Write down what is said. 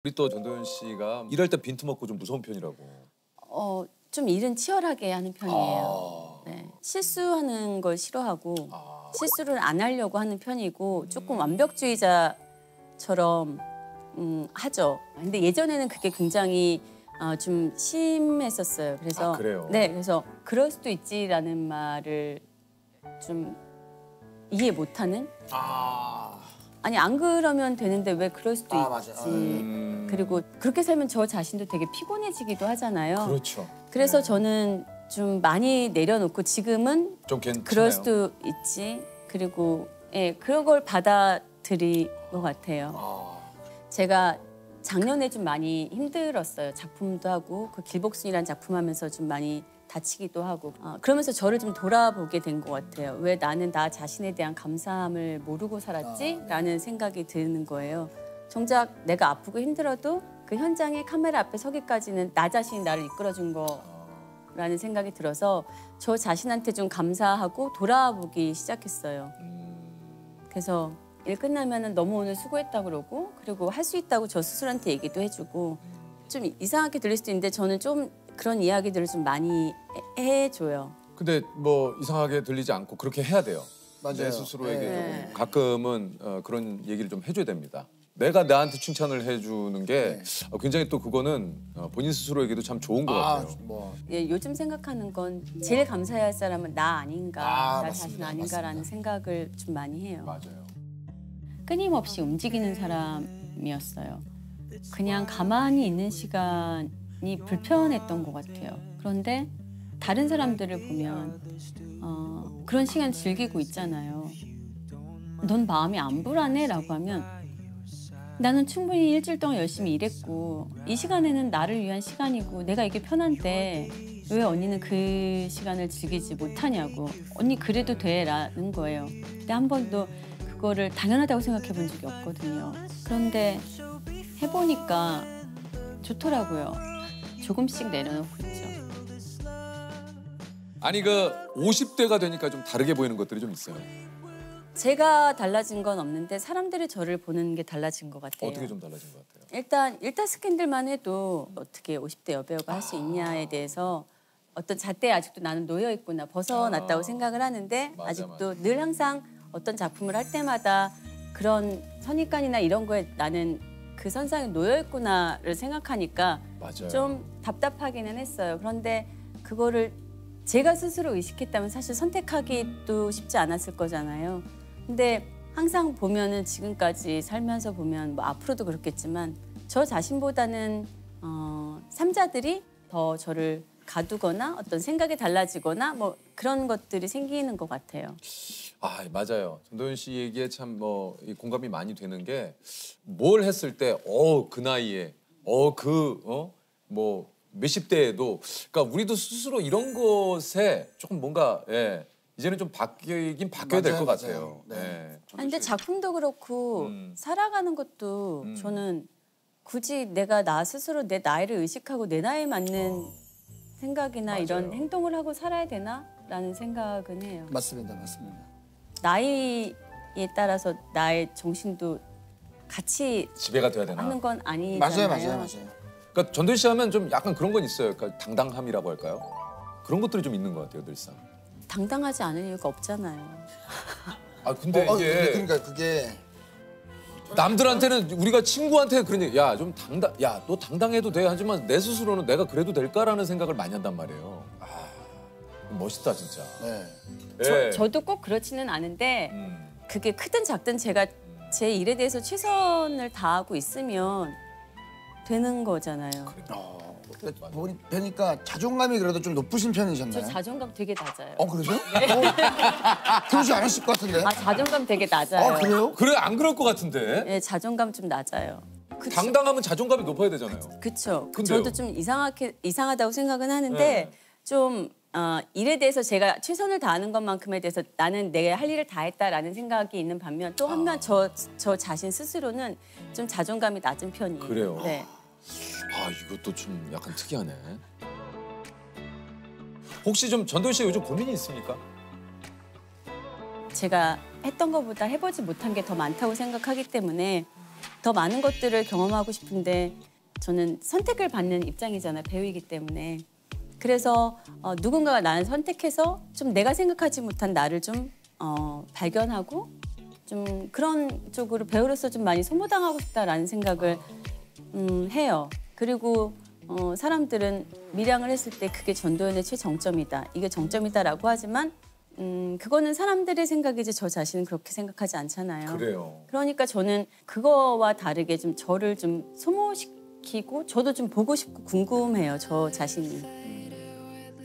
우리 또 전도연 씨가 일할 때 빈틈없고 좀 무서운 편이라고. 좀 일은 치열하게 하는 편이에요. 네. 실수하는 걸 싫어하고 실수를 안 하려고 하는 편이고 조금 완벽주의자처럼 하죠. 근데 예전에는 그게 굉장히 좀 심했었어요. 그래서 그래요? 네, 그래서 그럴 수도 있지라는 말을 좀 이해 못하는. 아니 안 그러면 되는데 왜 그럴 수도 있지. 맞아. 그리고 그렇게 살면 저 자신도 되게 피곤해지기도 하잖아요. 그렇죠. 그래서 저는 좀 많이 내려놓고 지금은 좀 괜찮아요. 그럴 수도 있지. 그리고 예, 그런 걸 받아들인 것 같아요. 제가 작년에 좀 많이 힘들었어요. 작품도 하고 그 길복순이라는 작품 하면서 좀 많이 다치기도 하고 그러면서 저를 좀 돌아보게 된 것 같아요. 왜 나는 나 자신에 대한 감사함을 모르고 살았지? 라는 생각이 드는 거예요. 정작 내가 아프고 힘들어도 그 현장에 카메라 앞에 서기까지는 나 자신이 나를 이끌어준 거라는 생각이 들어서 저 자신한테 좀 감사하고 돌아보기 시작했어요. 그래서 일 끝나면 너무 오늘 수고했다 그러고 그리고 할 수 있다고 저 스스로한테 얘기도 해주고 좀 이상하게 들릴 수도 있는데 저는 좀 그런 이야기들을 좀 많이 해줘요. 근데 뭐 이상하게 들리지 않고 그렇게 해야 돼요. 맞아요. 내 스스로에게 네. 조금 가끔은 그런 얘기를 좀 해줘야 됩니다. 내가 나한테 칭찬을 해주는 게 굉장히 또 그거는 본인 스스로에게도 참 좋은 것 같아요. 예, 요즘 생각하는 건 제일 감사해야 할 사람은 나 아닌가, 나 맞습니다. 자신 아닌가라는 생각을 좀 많이 해요. 맞아요. 끊임없이 움직이는 사람이었어요. 그냥 가만히 있는 시간이 불편했던 것 같아요. 그런데 다른 사람들을 보면 그런 시간 즐기고 있잖아요. 넌 마음이 안 불안해? 라고 하면 나는 충분히 일주일 동안 열심히 일했고 이 시간에는 나를 위한 시간이고 내가 이게 편한데 왜 언니는 그 시간을 즐기지 못하냐고. 언니 그래도 돼 라는 거예요. 근데 한 번도 그거를 당연하다고 생각해 본 적이 없거든요. 그런데 해보니까 좋더라고요. 조금씩 내려놓고 있죠. 아니 그 50대가 되니까 좀 다르게 보이는 것들이 좀 있어요. 제가 달라진 건 없는데 사람들이 저를 보는 게 달라진 것 같아요. 어떻게 좀 달라진 것 같아요? 일단 스캔들만 해도 어떻게 50대 여배우가 할 수 있냐에 대해서 어떤 잣대에 아직도 나는 놓여 있구나, 벗어났다고 생각을 하는데 맞아, 아직도 맞아. 늘 항상 어떤 작품을 할 때마다 그런 선입관이나 이런 거에 나는 그 선상에 놓여 있구나를 생각하니까 맞아요. 좀 답답하기는 했어요. 그런데 그거를 제가 스스로 의식했다면 사실 선택하기도 쉽지 않았을 거잖아요. 근데 항상 보면은 지금까지 살면서 보면 뭐 앞으로도 그렇겠지만 저 자신보다는 삼자들이 더 저를 가두거나 어떤 생각이 달라지거나 뭐 그런 것들이 생기는 것 같아요. 맞아요. 전도연 씨 얘기에 참 공감이 많이 되는 게 뭘 했을 때 그 나이에 뭐 몇십 대에도 그러니까 우리도 스스로 이런 것에 조금 뭔가 이제는 좀 바뀌어야 될 것 같아요. 네. 근데 작품도 그렇고 살아가는 것도 저는 굳이 내가 나 스스로 내 나이를 의식하고 내 나이에 맞는 생각이나 맞아요. 이런 행동을 하고 살아야 되나라는 생각은 해요. 맞습니다. 나이에 따라서 나의 정신도 같이 지배가 돼야 되나? 하는 건 아니잖아요. 맞아요. 그러니까 전도연 씨 하면 좀 약간 그런 건 있어요. 그러니까 당당함이라고 할까요? 그런 것들이 좀 있는 것 같아요, 늘상. 당당하지 않을 이유가 없잖아요. 근데 이게 그러니까 그게 남들한테는 우리가 친구한테 그런 얘기, 야 너 당당해도 돼 하지만 내 스스로는 내가 그래도 될까라는 생각을 많이 한단 말이에요. 멋있다 진짜. 네. 저도 꼭 그렇지는 않은데 그게 크든 작든 제가 제 일에 대해서 최선을 다하고 있으면 되는 거잖아요. 보니까 자존감이 그래도 좀 높으신 편이셨나요? 저 자존감 되게 낮아요. 그러세요? 그러지 않으실 것 같은데. 자존감 되게 낮아요. 그래요? 그래 안 그럴 것 같은데. 네, 자존감 좀 낮아요. 당당하면 자존감이 높아야 되잖아요. 그렇죠. 근데요? 저도 좀 이상하다고 생각은 하는데 좀 일에 대해서 제가 최선을 다하는 것만큼에 대해서 나는 내 할 일을 다 했다라는 생각이 있는 반면 또 한면 저 자신 스스로는 좀 자존감이 낮은 편이에요. 그래요? 네. 이것도 좀 약간 특이하네. 혹시 좀 전도연 씨 요즘 고민이 있습니까? 제가 했던 것보다 해보지 못한 게 더 많다고 생각하기 때문에 더 많은 것들을 경험하고 싶은데 저는 선택을 받는 입장이잖아요. 배우이기 때문에. 그래서 누군가가 나를 선택해서 좀 내가 생각하지 못한 나를 좀 발견하고 좀 그런 쪽으로 배우로서 좀 많이 소모당하고 싶다라는 생각을 해요. 그리고 사람들은 밀양을 했을 때 그게 전도연의 최정점이다. 이게 정점이다라고 하지만 그거는 사람들의 생각이지 저 자신은 그렇게 생각하지 않잖아요. 그래요. 그러니까 저는 그거와 다르게 좀 저를 좀 소모시키고 저도 좀 보고 싶고 궁금해요. 저 자신이.